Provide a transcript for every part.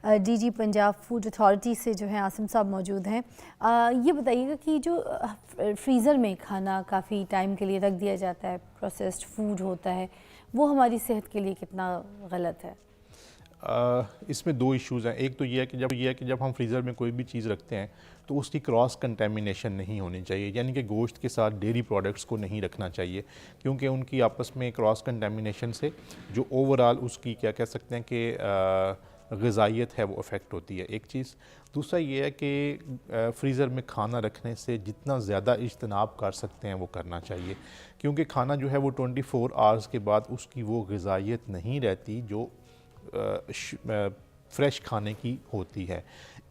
DG Punjab food authority से जो है आसिम साहब मौजूद हैं। ये बताइएगा कि जो फ्रीज़र में खाना काफ़ी टाइम के लिए रख दिया जाता है, प्रोसेस्ड फूड होता है, वो हमारी सेहत के लिए कितना गलत है? इसमें दो इश्यूज़ हैं। एक तो ये है कि जब हम फ्रीज़र में कोई भी चीज़ रखते हैं तो उसकी क्रॉस कंटेमिनेशन नहीं होनी चाहिए, यानी कि गोश्त के साथ डेयरी प्रोडक्ट्स को नहीं रखना चाहिए, क्योंकि उनकी आपस में क्रॉस कंटेमिनेशन से जो ओवरऑल उसकी क्या कह सकते हैं कि ग़िज़ाइयत है वो अफेक्ट होती है, एक चीज़। दूसरा ये है कि फ्रीज़र में खाना रखने से जितना ज़्यादा इज्तनाब कर सकते हैं वो करना चाहिए, क्योंकि खाना जो है वो 24 आवर्स के बाद उसकी वो ग़िज़ाइयत नहीं रहती जो फ्रेश खाने की होती है।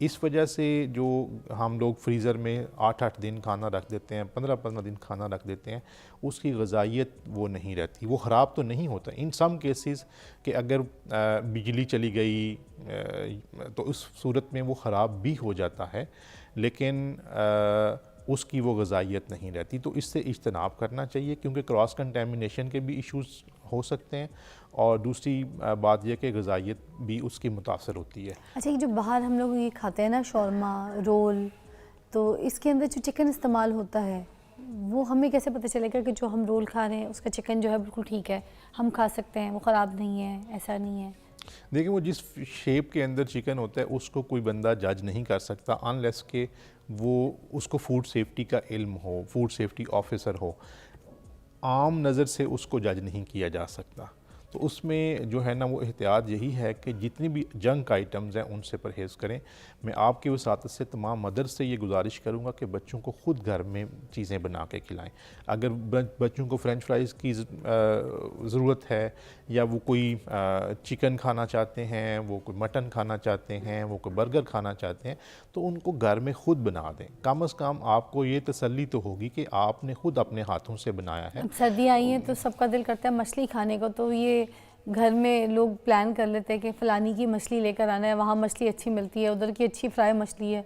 इस वजह से जो हम लोग फ्रीज़र में 8-8 दिन खाना रख देते हैं, 15-15 दिन खाना रख देते हैं, उसकी ग़िज़ाइयत वो नहीं रहती, वो ख़राब तो नहीं होता। इन सम केसेस कि अगर बिजली चली गई तो उस सूरत में वो ख़राब भी हो जाता है, लेकिन उसकी वो ग़िज़ाइयत नहीं रहती। तो इससे इज्तनाब करना चाहिए, क्योंकि क्रॉस कंटेमिनेशन के भी इश्यूज़ हो सकते हैं, और दूसरी बात यह कि ग़िज़ाइयत भी उसकी मुतासर होती है। अच्छा, ये जो बाहर हम लोग ये खाते हैं ना, शौरमा, रोल, तो इसके अंदर जो चिकन इस्तेमाल होता है, वो हमें कैसे पता चलेगा कि जो हम रोल खा रहे हैं उसका चिकन जो है बिल्कुल ठीक है, हम खा सकते हैं, वो ख़राब नहीं है, ऐसा नहीं है? देखिए, वो जिस शेप के अंदर चिकन होता है उसको कोई बंदा जज नहीं कर सकता अनलेस के वो उसको फूड सेफ्टी का इल्म हो, फूड सेफ्टी ऑफिसर हो। आम नज़र से उसको जज नहीं किया जा सकता। तो उसमें जो है ना वो एहतियात यही है कि जितनी भी जंक आइटम्स हैं उनसे परहेज़ करें। मैं आपकी वसातत से तमाम मदर्स से ये गुजारिश करूँगा कि बच्चों को ख़ुद घर में चीज़ें बना के खिलाएं। अगर बच्चों को फ़्रेंच फ्राइज़ की ज़रूरत है, या वो कोई चिकन खाना चाहते हैं, वो कोई मटन खाना चाहते हैं, वो कोई बर्गर खाना चाहते हैं, तो उनको घर में ख़ुद बना दें। कम अज़ कम आपको ये तसल्ली तो होगी कि आपने ख़ुद अपने हाथों से बनाया है। अब सर्दी आई है तो सबका दिल करता है मछली खाने को, तो ये घर में लोग प्लान कर लेते हैं कि फ़लानी की मछली लेकर आना है, वहाँ मछली अच्छी मिलती है, उधर की अच्छी फ्राई मछली है।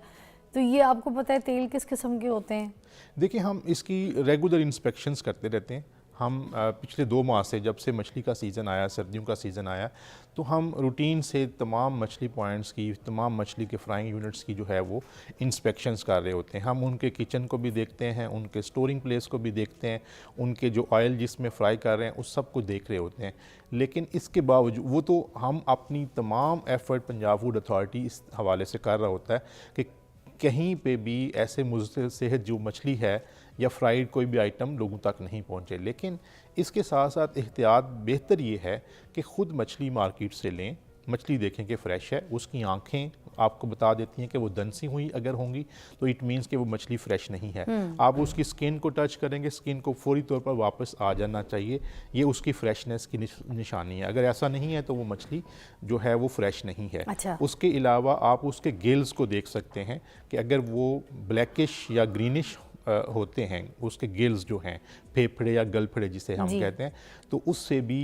तो ये आपको पता है तेल किस किस्म के होते हैं? देखिए, हम इसकी रेगुलर इंस्पेक्शंस करते रहते हैं। हम पिछले 2 माह से, जब से मछली का सीज़न आया, सर्दियों का सीज़न आया, तो हम रूटीन से तमाम मछली पॉइंट्स की, तमाम मछली के फ्राइंग यूनिट्स की जो है वो इंस्पेक्शंस कर रहे होते हैं। हम उनके किचन को भी देखते हैं, उनके स्टोरिंग प्लेस को भी देखते हैं, उनके जो ऑयल जिसमें फ्राई कर रहे हैं उस सब को देख रहे होते हैं। लेकिन इसके बावजूद वो तो हम अपनी तमाम एफ़र्ट पंजाब फूड अथॉरिटी इस हवाले से कर रहा होता है कि कहीं पे भी ऐसे मुज़र सेहत जो मछली है या फ्राइड कोई भी आइटम लोगों तक नहीं पहुंचे। लेकिन इसके साथ साथ एहतियात बेहतर ये है कि ख़ुद मछली मार्केट से लें, मछली देखें कि फ़्रेश है, उसकी आंखें आपको बता देती हैं कि वो दनसी हुई अगर होंगी तो इट मीन्स कि वो मछली फ़्रेश नहीं है। आप उसकी स्किन को टच करेंगे, स्किन को फौरी तौर पर वापस आ जाना चाहिए, ये उसकी फ़्रेशनेस की निशानी है। अगर ऐसा नहीं है तो वो मछली जो है वो फ़्रेश नहीं है। अच्छा। उसके अलावा आप उसके गिल्स को देख सकते हैं कि अगर वो ब्लैकिश या ग्रीनिश होते हैं, उसके गिल्स जो हैं, फेफड़े या गलफड़े जिसे हम कहते हैं, तो उससे भी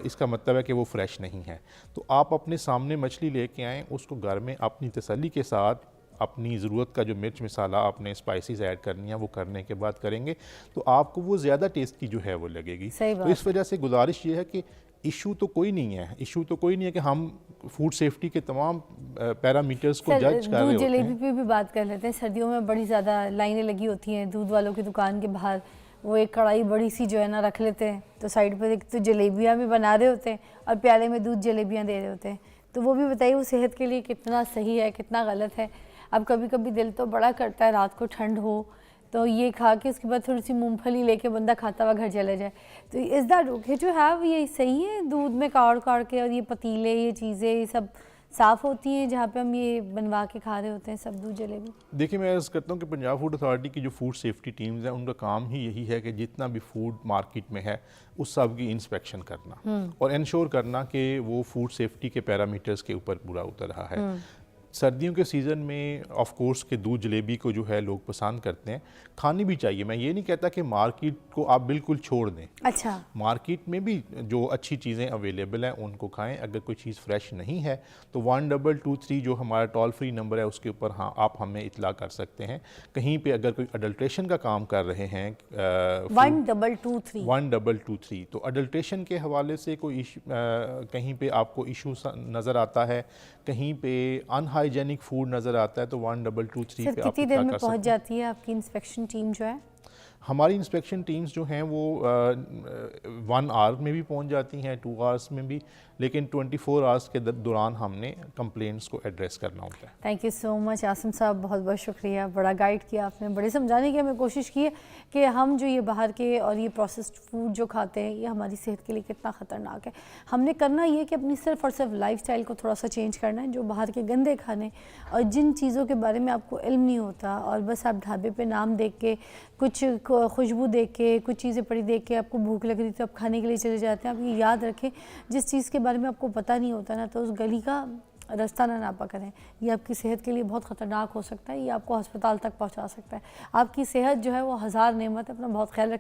इसका मतलब है कि वो फ्रेश नहीं है। तो आप अपने सामने मछली लेके आएँ, उसको घर में अपनी तसल्ली के साथ अपनी ज़रूरत का जो मिर्च मसाला आपने स्पाइसेस ऐड करनी है वो करने के बाद करेंगे तो आपको वो ज़्यादा टेस्ट की जो है वो लगेगी। तो इस वजह से गुजारिश ये है कि इशू तो कोई नहीं है कि हम फूड सेफ्टी के तमाम पैरामीटर्स को जज कर रहे होते हैं। दूध जलेबी पे भी बात कर लेते हैं। सर्दियों में बड़ी ज़्यादा लाइनें लगी होती हैं दूध वालों की दुकान के बाहर। वो एक कढ़ाई बड़ी सी जो है ना रख लेते हैं, तो साइड पर एक तो जलेबियाँ भी बना रहे होते हैं और प्याले में दूध जलेबियाँ दे रहे होते हैं। तो वो भी बताइए वो सेहत के लिए कितना सही है, कितना गलत है। अब कभी कभी दिल तो बड़ा करता है रात को ठंड हो तो ये खा के उसके बाद थोड़ी सी मूंगफली लेके बंदा खाता हुआ घर चला जाए। तो is that okay to have? ये सही है दूध में काढ़ के, और ये पतीले, ये चीज़ें, ये सब साफ़ होती हैं जहाँ पे हम ये बनवा के खा रहे होते हैं सब दूध जलेबी? देखिए, मैं अर्ज़ करता हूँ कि पंजाब फूड अथॉरिटी की जो फूड सेफ्टी टीम्स हैं उनका काम ही यही है कि जितना भी फूड मार्केट में है उस सब की इंस्पेक्शन करना और इंश्योर करना कि वो फूड सेफ्टी के पैरामीटर्स के ऊपर पूरा उतर रहा है। सर्दियों के सीज़न में ऑफ कोर्स के दूध जलेबी को जो है लोग पसंद करते हैं, खानी भी चाहिए। मैं ये नहीं कहता कि मार्केट को आप बिल्कुल छोड़ दें। अच्छा, मार्केट में भी जो अच्छी चीज़ें अवेलेबल हैं उनको खाएं। अगर कोई चीज़ फ्रेश नहीं है तो 1223 जो हमारा टोल फ्री नंबर है उसके ऊपर हाँ आप हमें इतला कर सकते हैं। कहीं पे अगर कोई अडल्ट्रेशन का काम कर रहे हैं 1223 तो अडल्ट्रेशन के हवाले से कोई कहीं पे आपको इशू नज़र आता है, कहीं पे अनहाइजेनिक फूड नज़र आता है तो 1223 सर पे आप कितनी देर इत्तला में कर पहुंच सकते हैं। जाती है आपकी इंस्पेक्शन टीम जो है? हमारी इंस्पेक्शन टीम्स जो हैं वो 1 आवर में भी पहुंच जाती हैं, 2 आवर्स में भी, लेकिन 24 आवर्स के दौरान हमने कंप्लेंट्स को एड्रेस करना होता है। Thank you so much Asim साहब, बहुत बहुत शुक्रिया, बड़ा गाइड किया आपने, बड़े समझाने की हमें कोशिश की है कि हम जो ये बाहर के और ये प्रोसेस्ड फूड जो खाते हैं ये हमारी सेहत के लिए कितना ख़तरनाक है। हमने करना ये कि अपनी सिर्फ और सिर्फ लाइफस्टाइल को थोड़ा सा चेंज करना है। जो बाहर के गंदे खाने और जिन चीज़ों के बारे में आपको इल्म नहीं होता और बस आप ढाबे पे नाम देख के, कुछ खुशबू देख के, कुछ चीज़ें पड़ी देख के आपको भूख लग रही तो आप खाने के लिए चले जाते हैं। आप ये याद रखें, जिस चीज़ के बारे में आपको पता नहीं होता ना तो उस गली का रास्ता ना नापा करें। ये आपकी सेहत के लिए बहुत ख़तरनाक हो सकता है, ये आपको अस्पताल तक पहुंचा सकता है। आपकी सेहत जो है वो हज़ार नेमत है, अपना बहुत ख्याल रखें।